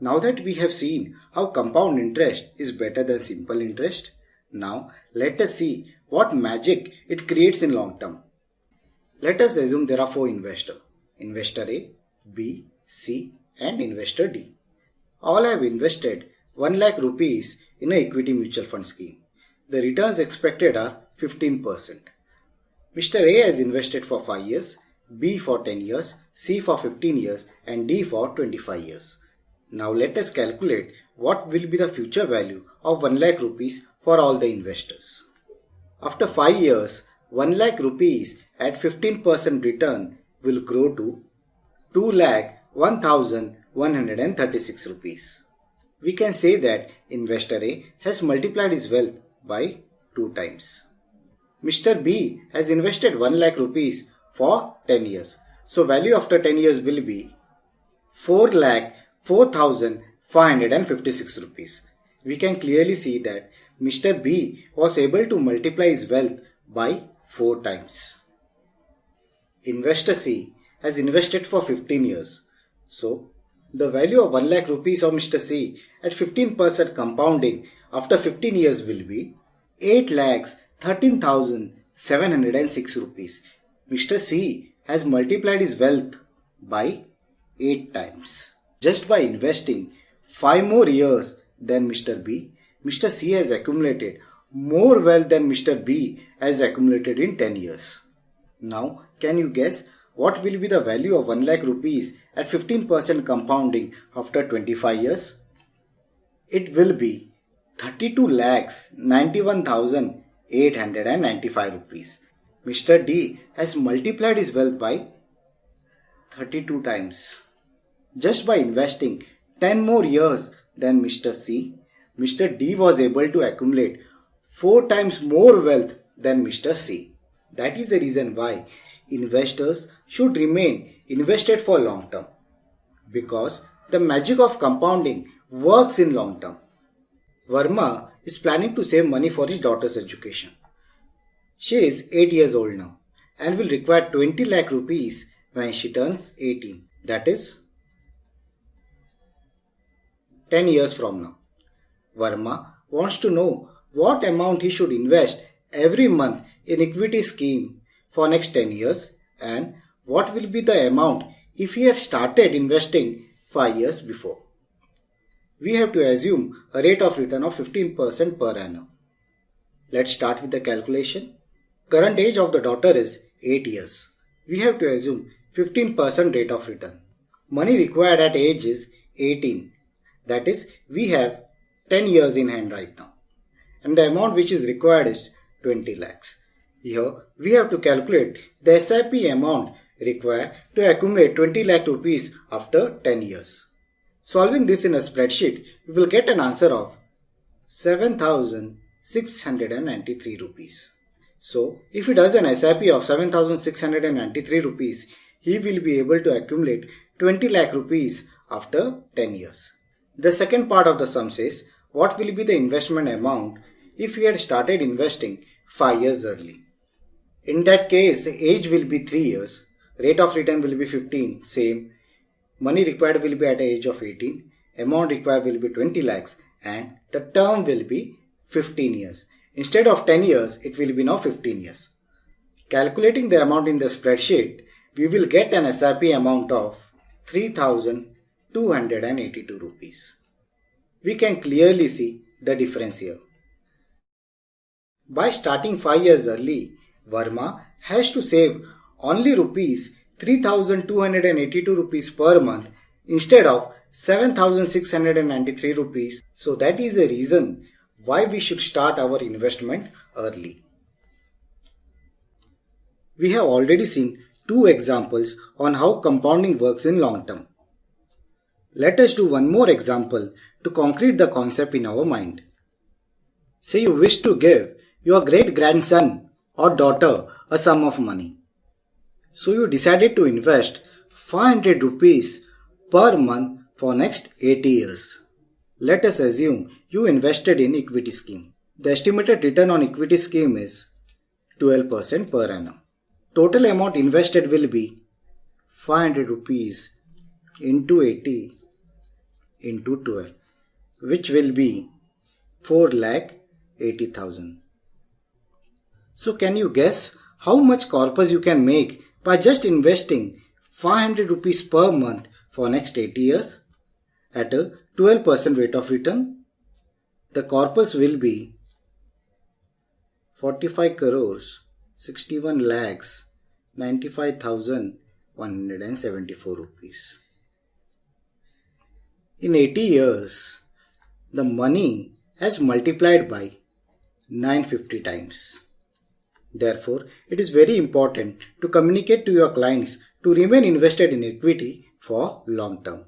Now that we have seen how compound interest is better than simple interest, now let us see what magic it creates in long term. Let us assume there are 4 investors, investor A, B, C and investor D. All have invested 1 lakh rupees in an equity mutual fund scheme. The returns expected are 15%. Mr. A has invested for 5 years, B for 10 years, C for 15 years and D for 25 years. Now let us calculate what will be the future value of 1 lakh rupees for all the investors. After 5 years, 1 lakh rupees at 15% return will grow to 2,01,136 rupees. We can say that investor A has multiplied his wealth by 2 times. Mr. B has invested 1 lakh rupees for 10 years. So value after 10 years will be 4,04,556 rupees. We can clearly see that Mr. B was able to multiply his wealth by 4 times. Investor C has invested for 15 years. So the value of 1 lakh rupees of Mr. C at 15% compounding after 15 years will be 8,13,706 rupees. Mr. C has multiplied his wealth by 8 times. Just by investing 5 more years than Mr. B, Mr. C has accumulated more wealth than Mr. B has accumulated in 10 years. Now, can you guess what will be the value of 1 lakh rupees at 15% compounding after 25 years? It will be 32,91,895 rupees. Mr. D has multiplied his wealth by 32 times. Just by investing 10 more years than Mr. C, Mr. D was able to accumulate 4 times more wealth than Mr. C. That is the reason why investors should remain invested for long term, because the magic of compounding works in long term. Verma is planning to save money for his daughter's education. She is 8 years old now and will require 20 lakh rupees when she turns 18. That is 10 years from now. Verma wants to know what amount he should invest every month in equity scheme for next 10 years and what will be the amount if he had started investing 5 years before. We have to assume a rate of return of 15% per annum. Let's start with the calculation. Current age of the daughter is 8 years. We have to assume 15% rate of return. Money required at age is 18. That is, we have 10 years in hand right now. And the amount which is required is 20 lakhs. Here, we have to calculate the SIP amount required to accumulate 20 lakh rupees after 10 years. Solving this in a spreadsheet, we will get an answer of 7,693 rupees. So, if he does an SIP of 7,693 rupees, he will be able to accumulate 20 lakh rupees after 10 years. The second part of the sum says, what will be the investment amount if he had started investing 5 years early? In that case, the age will be 3 years, rate of return will be 15, same, money required will be at the age of 18, amount required will be 20 lakhs and the term will be 15 years. Instead of 10 years, it will be now 15 years. Calculating the amount in the spreadsheet, we will get an SIP amount of 3,282 rupees. We can clearly see the difference here. By starting 5 years early, Verma has to save only rupees 3,282 rupees per month instead of 7,693 rupees. So that is the reason why we should start our investment early. We have already seen 2 examples on how compounding works in long term. Let us do one more example to concrete the concept in our mind. Say you wish to give your great-grandson or daughter a sum of money. So you decided to invest 500 rupees per month for next 80 years. Let us assume you invested in equity scheme. The estimated return on equity scheme is 12% per annum. Total amount invested will be 500 rupees into 80 into 12, which will be 4,80,000. So can you guess how much corpus you can make by just investing 500 rupees per month for next 80 years at a 12% rate of return? The corpus will be 45 crores 61 lakhs 95,174 rupees. In 80 years, the money has multiplied by 950 times. Therefore, it is very important to communicate to your clients to remain invested in equity for long term.